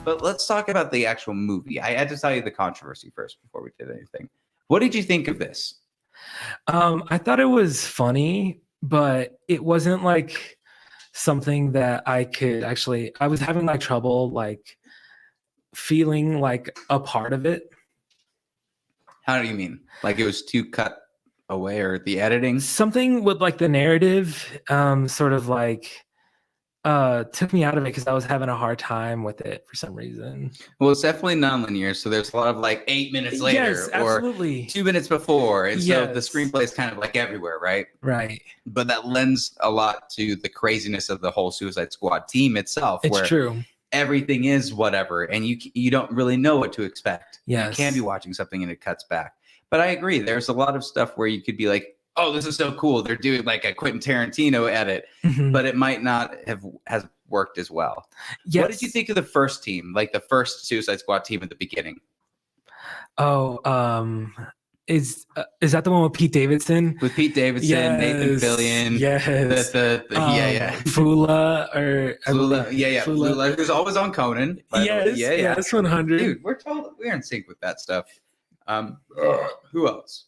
But let's talk about the actual movie. I had to tell you the controversy first before we did anything. What did you think of this? I thought it was funny, but it wasn't like something that I could actually. I was having like trouble like feeling like a part of it. How do you mean? Like it was too cut away, or the editing? Something with like the narrative, sort of like took me out of it because I was having a hard time with it for some reason. Well, it's definitely nonlinear, so there's a lot of like 8 minutes later Yes, absolutely. or 2 minutes before, and so the Yes. screenplay is kind of like everywhere, right? Right. But that lends a lot to the craziness of the whole Suicide Squad team itself, It's where true. everything is whatever, and you don't really know what to expect. Yes. You can be watching something and it cuts back. But I agree, there's a lot of stuff where you could be like, oh, this is so cool. They're doing like a Quentin Tarantino edit, Mhm. but it might not has worked as well. Yes. What did you think of the first team, like the first Suicide Squad team at the beginning? Oh, is that the one with Pete Davidson? With Pete Davidson, Nathan Fillion, Yes. yeah. Fula or Flula, Flula, who's always on Conan. Yes, 100. Dude, we're in sync with that stuff. Who else?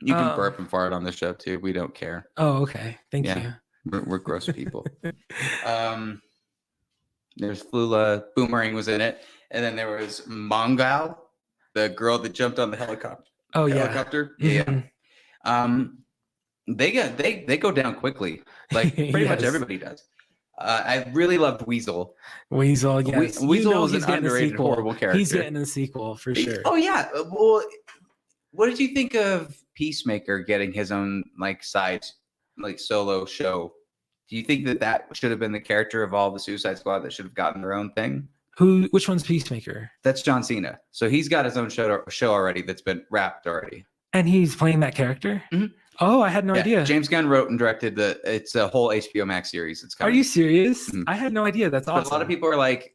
You can burp and fart on the show too. We don't care. Oh, okay. Thank you. We're gross people. There's Flula. Boomerang was in it, and then there was Mongal, the girl that jumped on the helicopter. Oh, helicopter. Mm-hmm. Yeah. They go down quickly, like pretty much everybody does. I really loved Weasel. Weasel, yes. Weasel is an underrated, horrible character. He's getting a sequel for sure. Oh yeah. Well, what did you think of Peacemaker getting his own like side, like solo show? Do you think that should have been the character of all the Suicide Squad that should have gotten their own thing? Which one's Peacemaker? That's John Cena. So he's got his own show already that's been wrapped already. And he's playing that character? Mm-hmm. Oh, I had no idea. James Gunn wrote and directed it's a whole HBO Max series. It's coming. Are you serious? Mm-hmm. I had no idea. That's awesome. But a lot of people are like,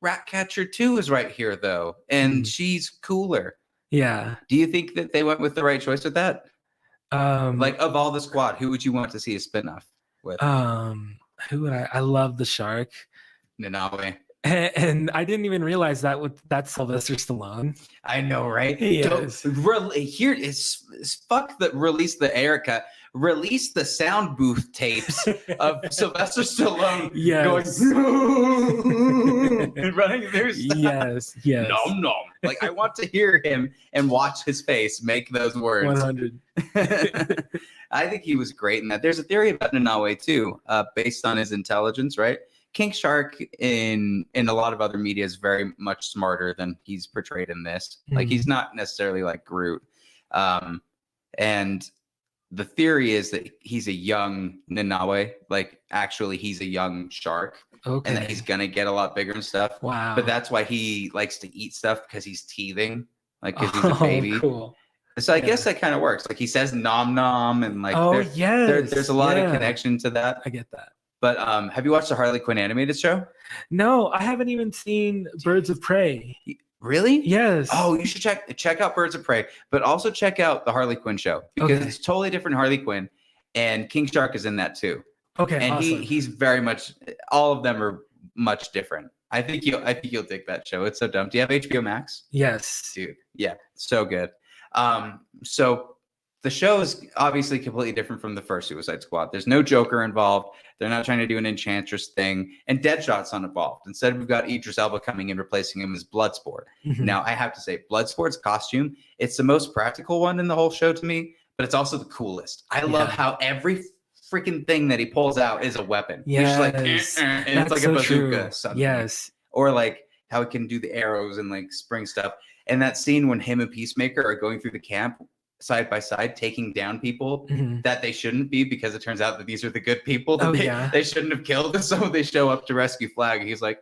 Ratcatcher 2 is right here though, and she's cooler. Yeah. Do you think that they went with the right choice with that? Like of all the squad, who would you want to see a spinoff with? Who would I love the shark. Nanawe. And I didn't even realize that's Sylvester Stallone. I know, right? Yes. Here is fuck that release the Erica. Release the sound booth tapes of Sylvester Stallone going running through stuff. Yes. Nom nom. Like I want to hear him and watch his face make those words. 100. I think he was great in that. There's a theory about Nanawe too, based on his intelligence, right? King Shark in a lot of other media is very much smarter than he's portrayed in this. Mm-hmm. Like he's not necessarily like Groot. And the theory is that he's a young Nanawe, like actually he's a young shark. Okay. And that he's gonna get a lot bigger and stuff. Wow. But that's why he likes to eat stuff, because he's teething, like because he's a baby. Cool. So I guess that kind of works. Like he says nom nom, and like there's a lot of connection to that. I get that. But have you watched the Harley Quinn animated show? No, I haven't even seen Birds of Prey. Really? Yes. Oh, you should check out Birds of Prey, but also check out the Harley Quinn show, because it's totally different Harley Quinn, and King Shark is in that too. Okay. And awesome. he's very much, all of them are much different. I think you'll dig that show. It's so dumb. Do you have HBO Max? Yes. Dude. Yeah. So good. So the show is obviously completely different from the first Suicide Squad. There's no Joker involved. They're not trying to do an Enchantress thing. And Deadshot's not involved. Instead, we've got Idris Elba coming in, replacing him as Bloodsport. Mm-hmm. Now, I have to say, Bloodsport's costume, it's the most practical one in the whole show to me, but it's also the coolest. I love how every freaking thing that he pulls out is a weapon. Yes. He's like, and it's like so a bazooka. Suddenly. Yes. Or like how it can do the arrows and like spring stuff. And that scene when him and Peacemaker are going through the camp side by side, taking down people that they shouldn't be, because it turns out that these are the good people that they shouldn't have killed. So they show up to rescue Flag, and he's like,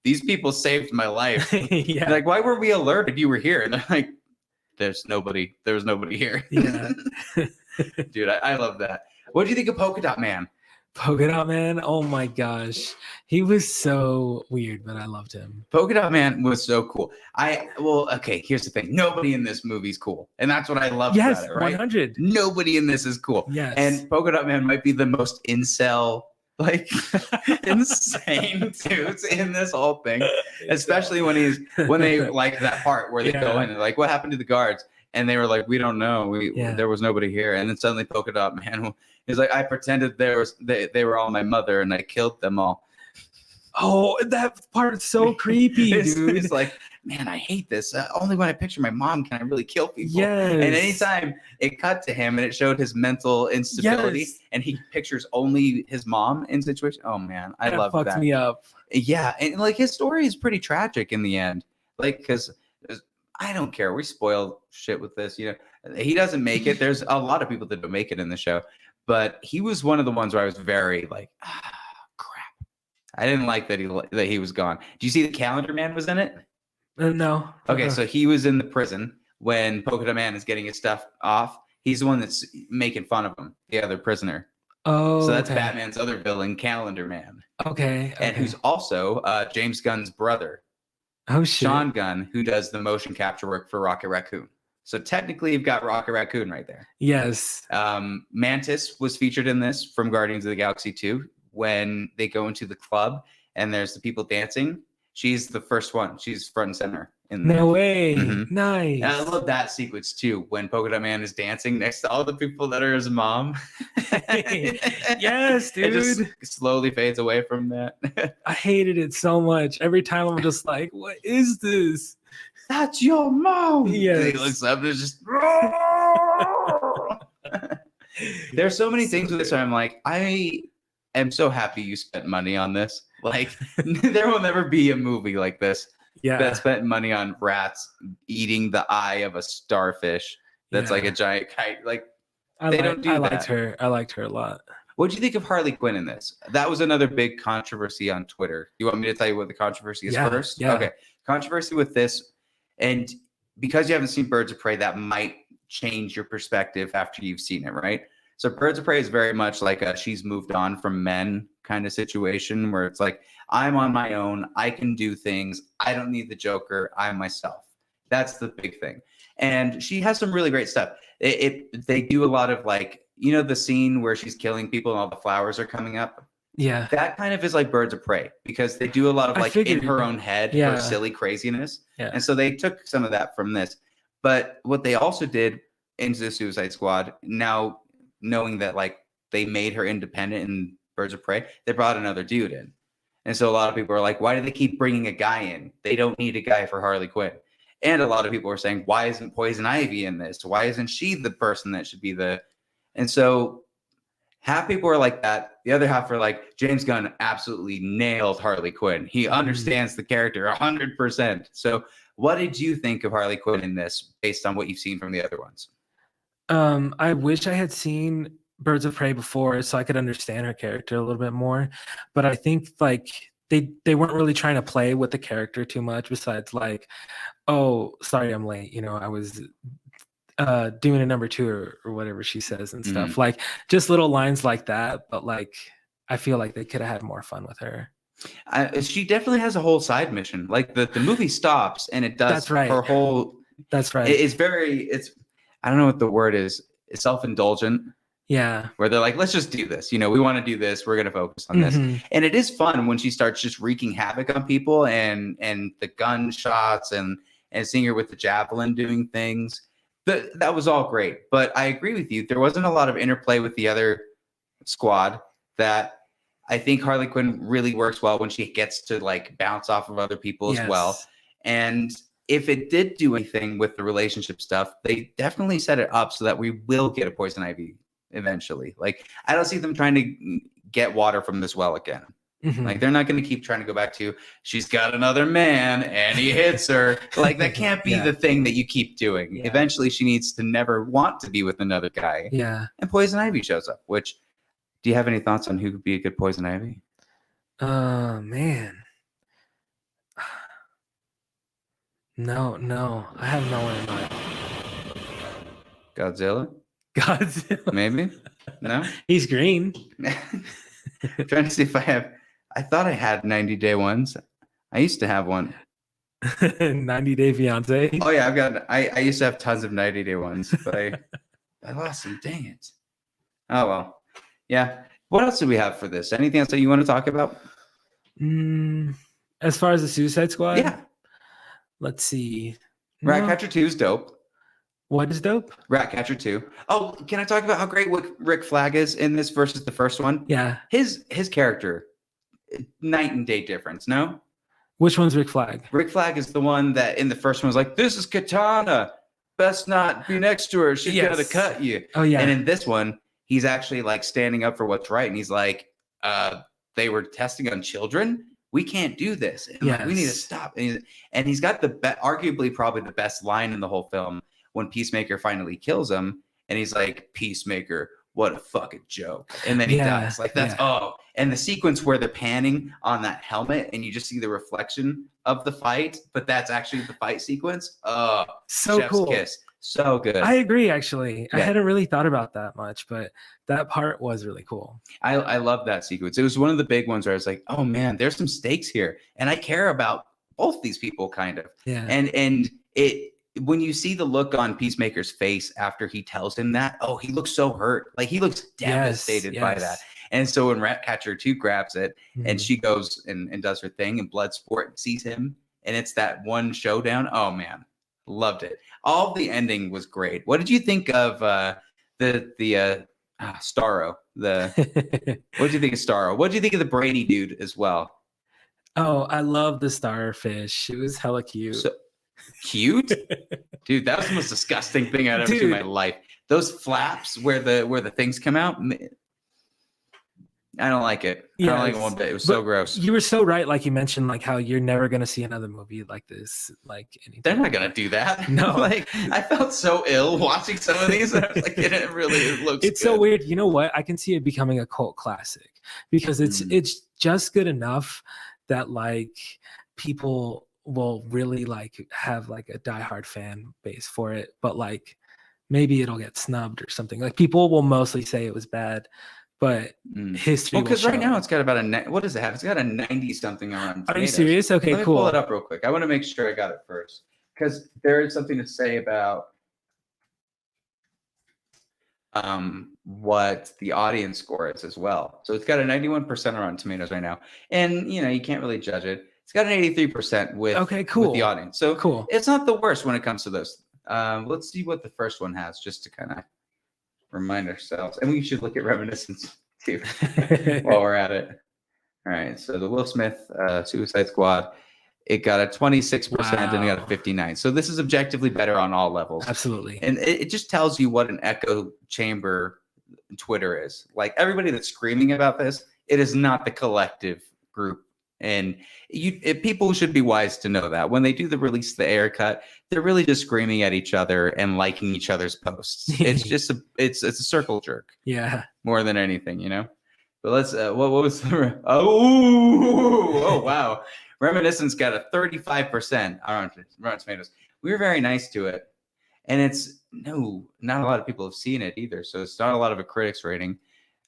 these people saved my life. Like, why were we alerted you were here? And they're like, there was nobody here. Yeah. Dude, I love that. What do you think of Polka Dot Man? Polka Dot Man, oh my gosh, he was so weird, but I loved him. Polka Dot Man was so cool. Okay, here's the thing: nobody in this movie's cool, and that's what I love about it. Right? 100. Nobody in this is cool. Yes, and Polka Dot Man might be the most incel like insane dudes in this whole thing, especially when they like that part where they go in and like, what happened to the guards? And they were like, we don't know. There was nobody here. And then suddenly Polka Dot Man, he's like, I pretended they were all my mother and I killed them all. Oh, that part is so creepy, dude. It's like, man, I hate this. Only when I picture my mom can I really kill people. Yes. And anytime it cut to him and it showed his mental instability and he pictures only his mom in situation. Oh man, I love that. Fucks me up. Yeah, and like his story is pretty tragic in the end. Like, because I don't care. We spoil shit with this. You know, he doesn't make it. There's a lot of people that don't make it in the show, but he was one of the ones where I was very like, crap. I didn't like that he was gone. Do you see the Calendar Man was in it? No. Okay, so he was in the prison when Polka Dot Man is getting his stuff off. He's the one that's making fun of him, the other prisoner. Oh, so that's Batman's other villain, Calendar Man. Okay. And who's also James Gunn's brother. Oh, shit. Sean Gunn, who does the motion capture work for Rocket Raccoon. So technically, you've got Rocket Raccoon right there. Yes. Mantis was featured in this from Guardians of the Galaxy 2 when they go into the club and there's the people dancing. She's the first one. She's front and center. No way. Mm-hmm. Nice. And I love that sequence too, when Polka Dot Man is dancing next to all the people that are his mom. Yes, dude. It just slowly fades away from that. I hated it so much. Every time I'm just like, what is this? That's your mom. Yes. And he looks up and it's just there's so many things with this where I'm like, I am so happy you spent money on this. Like, there will never be a movie like this that spent money on rats eating the eye of a starfish that's like a giant kite. Like, I liked her. I liked her a lot. What do you think of Harley Quinn in this? That was another big controversy on Twitter. You want me to tell you what the controversy is first? Yeah. Okay. Controversy with this, and because you haven't seen Birds of Prey, that might change your perspective after you've seen it, right? So Birds of Prey is very much like a she's moved on from men kind of situation where it's like, I'm on my own. I can do things. I don't need the Joker. I'm myself. That's the big thing. And she has some really great stuff. They do a lot of like, you know, the scene where she's killing people and all the flowers are coming up. Yeah. That kind of is like Birds of Prey because they do a lot of like in her own head, her silly craziness. Yeah. And so they took some of that from this. But what they also did into the Suicide Squad, now knowing that like they made her independent in Birds of Prey, they brought another dude in. And so a lot of people are like, why do they keep bringing a guy in? They don't need a guy for Harley Quinn. And a lot of people are saying, why isn't Poison Ivy in this? Why isn't she the person that should be the... And so half people are like that. The other half are like, James Gunn absolutely nailed Harley Quinn. He understands the character 100%. So what did you think of Harley Quinn in this based on what you've seen from the other ones? I wish I had seen Birds of Prey before so I could understand her character a little bit more. But I think like they weren't really trying to play with the character too much besides like, oh, sorry, I'm late. You know, I was doing a number 2 or whatever she says and stuff. Like just little lines like that. But like, I feel like they could have had more fun with her. She definitely has a whole side mission. Like the movie stops and it does That's right. her whole... That's right. It's I don't know what the word is. It's self-indulgent. Yeah. Where they're like, let's just do this. You know, we want to do this. We're going to focus on this. And it is fun when she starts just wreaking havoc on people and the gunshots and seeing her with the javelin doing things. That was all great. But I agree with you. There wasn't a lot of interplay with the other squad that I think Harley Quinn really works well when she gets to like bounce off of other people as well. And if it did do anything with the relationship stuff, they definitely set it up so that we will get a Poison Ivy eventually. Like, I don't see them trying to get water from this well again. Like, they're not going to keep trying to go back to, she's got another man and he hits her. Like, that can't be the thing that you keep doing. Eventually, she needs to never want to be with another guy. Yeah. And Poison Ivy shows up, which, do you have any thoughts on who could be a good Poison Ivy? Man. No, I have no one in mind. Godzilla? Maybe? No? He's green. I'm trying to see if I thought I had 90 Day Ones. I used to have one. 90 Day Fiance? Oh yeah, I used to have tons of 90 Day Ones, but I lost them. Dang it. Oh well. Yeah. What else do we have for this? Anything else that you want to talk about? As far as the Suicide Squad, Yeah. let's see. Ratcatcher 2 is dope. What is dope? Ratcatcher 2. Oh, can I talk about how great Rick Flag is in this versus the first one? Yeah. His character, night and day difference, no? Which one's Rick Flag? Rick Flag is the one that in the first one was like, this is Katana. Best not be next to her. She's going to cut you. Oh, yeah. And in this one, he's actually like standing up for what's right. And he's like, they were testing on children. We can't do this. And like, we need to stop. And he's got arguably probably the best line in the whole film when Peacemaker finally kills him. And he's like, Peacemaker, what a fucking joke. And then he dies. Like that's and the sequence where they're panning on that helmet and you just see the reflection of the fight, but that's actually the fight sequence. Oh, so chef's cool. Kiss. So good. I agree, actually. Yeah. I hadn't really thought about that much, but that part was really cool. I love that sequence. It was one of the big ones where I was like, oh man, there's some stakes here. And I care about both these people kind of. Yeah. And it when you see the look on Peacemaker's face after he tells him that, oh, he looks so hurt. Like he looks devastated by that. And so when Ratcatcher 2 grabs it and she goes and does her thing and Bloodsport sees him and it's that one showdown. Oh man, loved it. All the ending was great. What did you think of the Starro? What did you think of Starro? What did you think of the Brady dude as well? Oh, I love the starfish. It was hella cute. So cute? Dude, that was the most disgusting thing I'd ever seen in my life. Those flaps where the things come out. I don't like it. I don't like it one bit. It was so gross. You were so right, like you mentioned, like how you're never gonna see another movie like this. Like they're not gonna do that. No, like I felt so ill watching some of these. I was like, it didn't really look. It's so weird. You know what? I can see it becoming a cult classic because it's just good enough that like people will really like have like a diehard fan base for it, but like maybe it'll get snubbed or something. Like people will mostly say it was bad. But history. Well, because right now it's got about what does it have? It's got a 90 something on. Are you serious? Okay, Let me cool. Pull it up real quick. I want to make sure I got it first because there is something to say about what the audience score is as well. So it's got a 91% on Tomatoes right now, and you can't really judge it. It's got an 83% with with the audience. So cool. It's not the worst when it comes to those. Let's see what the first one has, just to kind of remind ourselves, and we should look at Reminiscence too while we're at it. All right, so the Will Smith Suicide Squad, it got a 26% and it got a 59. So this is objectively better on all levels. Absolutely. And it just tells you what an echo chamber Twitter is. Like everybody that's screaming about this, it is not the collective group. And people should be wise to know that when they do the release the air cut, they're really just screaming at each other and liking each other's posts. It's just it's a circle jerk. Yeah. More than anything, But let's what was the oh wow. Reminiscence got a 35% on Rotten Tomatoes. We were very nice to it. And it's not a lot of people have seen it either. So it's not a lot of a critics rating.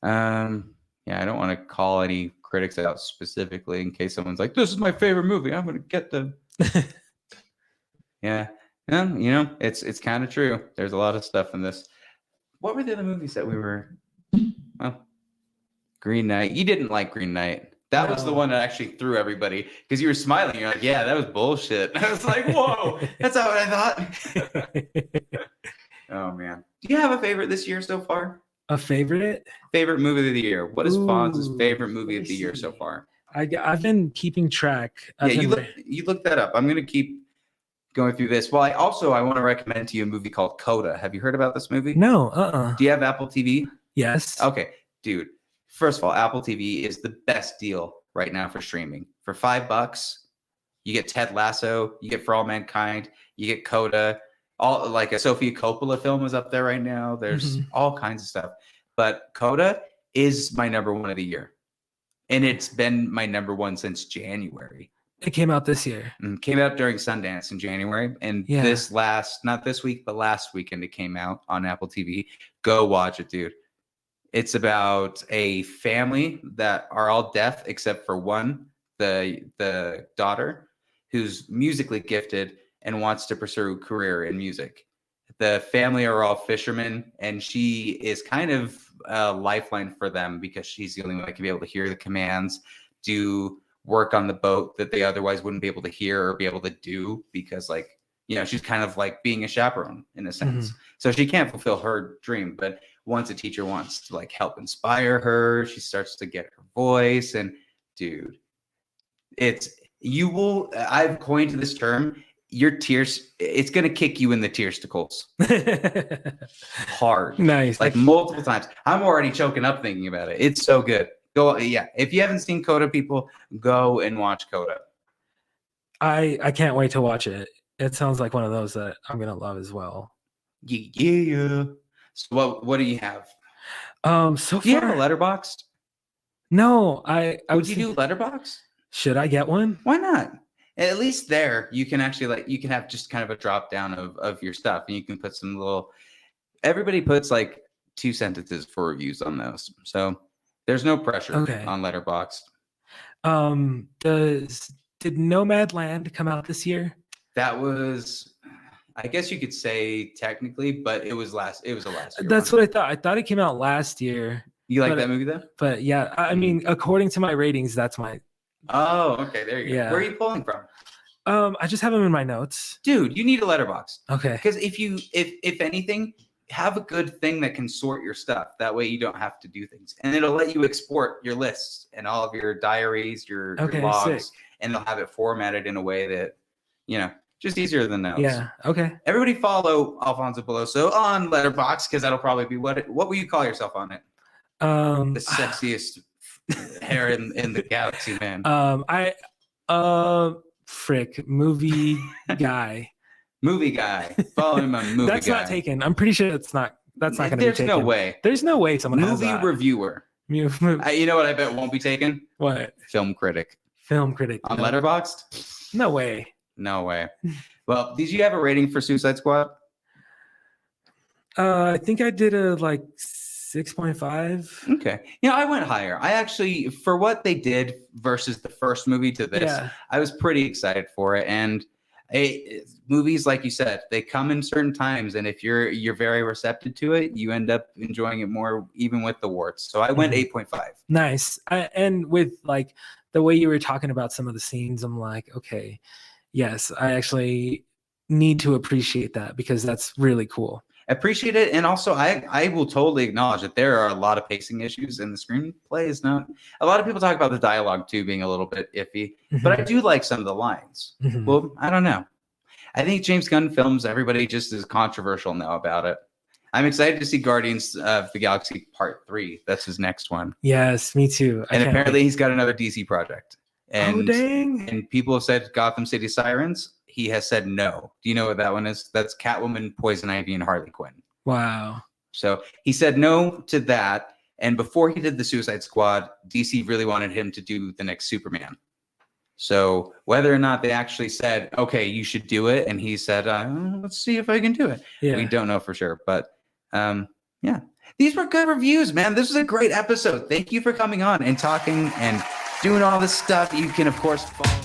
Yeah, I don't want to call any critics out specifically in case someone's like, this is my favorite movie. I'm going to get the. Yeah. It's kind of true. There's a lot of stuff in this. What were the other movies that we were? Well, Green Knight. You didn't like Green Knight. That was the one that actually threw everybody because you were smiling. You're like, yeah, that was bullshit. I was like, whoa, that's not what I thought. Oh, man. Do you have a favorite this year so far? A favorite? Favorite movie of the year. What is Fonz's favorite movie of the year so far? I've been keeping track. You look that up. I'm going to keep going through this. Well, I want to recommend to you a movie called Coda. Have you heard about this movie? No. Do you have Apple TV? Yes. Okay, dude. First of all, Apple TV is the best deal right now for streaming. For $5, you get Ted Lasso, you get For All Mankind, you get Coda. All like a Sofia Coppola film is up there right now. There's all kinds of stuff. But Coda is my number one of the year. And it's been my number one since January. It came out this year. Came out during Sundance in January. And not this week, but last weekend it came out on Apple TV. Go watch it, dude. It's about a family that are all deaf except for one, the daughter, who's musically gifted and wants to pursue a career in music. the family are all fishermen, and she is kind of a lifeline for them because she's the only one that can be able to hear the commands, do work on the boat that they otherwise wouldn't be able to hear or be able to do because, like, you know, she's kind of like being a chaperone in a sense. So she can't fulfill her dream, but once a teacher wants to like help inspire her, she starts to get her voice. And dude, I've coined this term, your tears, it's going to kick you in the tearsticles hard. Nice. Like multiple times. I'm already choking up thinking about it. It's so good. Go. Yeah. If you haven't seen Coda, people, go and watch Coda. I can't wait to watch it. It sounds like one of those that I'm going to love as well. Yeah. So what do you have? So Do you have far, a Letterboxd? no, I Would you do Letterboxd? Should I get one? Why not? At least there you can actually like you can have just kind of a drop down of your stuff, and you can put some little. Everybody puts like 2 sentences for reviews on those, so there's no pressure on Letterboxd. Did Nomadland come out this year? That was, I guess you could say technically, but it was a last year. That's what I thought. I thought it came out last year. You like that movie though? But yeah, I mean, according to my ratings, that's my. Oh, okay. There you go. Yeah. Where are you pulling from? I just have them in my notes. Dude, you need a Letterboxd. Okay. Because if anything, have a good thing that can sort your stuff. That way you don't have to do things. And it'll let you export your lists and all of your diaries, your logs, and they'll have it formatted in a way that, you know, just easier than notes. Yeah. Okay. Everybody follow Alfonso Beloso on Letterboxd because that'll probably be what will you call yourself on it? The sexiest hair in the galaxy, man. Movie guy. Movie guy. Follow him on movie That's guy. not taken. I'm pretty sure that's not going to be taken. There's no way. There's no way someone has movie that. Reviewer. You know what I bet won't be taken? What? Film critic. Film critic. On Letterboxd? No way. No way. Well, did you have a rating for Suicide Squad? I think I did a like 6.5. Okay. You know, I went higher. I actually, for what they did versus the first movie to this, I was pretty excited for it. And movies, like you said, they come in certain times, and if you're very receptive to it, you end up enjoying it more, even with the warts. So I went 8.5. Nice. And with like the way you were talking about some of the scenes, I'm like, okay, yes, I actually need to appreciate that because that's really cool. Appreciate it. And also I will totally acknowledge that there are a lot of pacing issues, and the screenplay is not. A lot of people talk about the dialogue too being a little bit iffy, but I do like some of the lines. Well, I don't know. I think James Gunn films, everybody just is controversial now about it. I'm excited to see Guardians of the Galaxy Part 3. That's his next one. Yes, me too. And apparently he's got another DC project. And, oh, dang. And people have said Gotham City Sirens. He has said no. Do you know what that one is? That's Catwoman, Poison Ivy, and Harley Quinn. Wow. So he said no to that. And before he did the Suicide Squad, DC really wanted him to do the next Superman. So whether or not they actually said, okay, you should do it, and he said, let's see if I can do it. Yeah. We don't know for sure. But yeah, these were good reviews, man. This was a great episode. Thank you for coming on and talking and doing all this stuff. You can, of course, follow.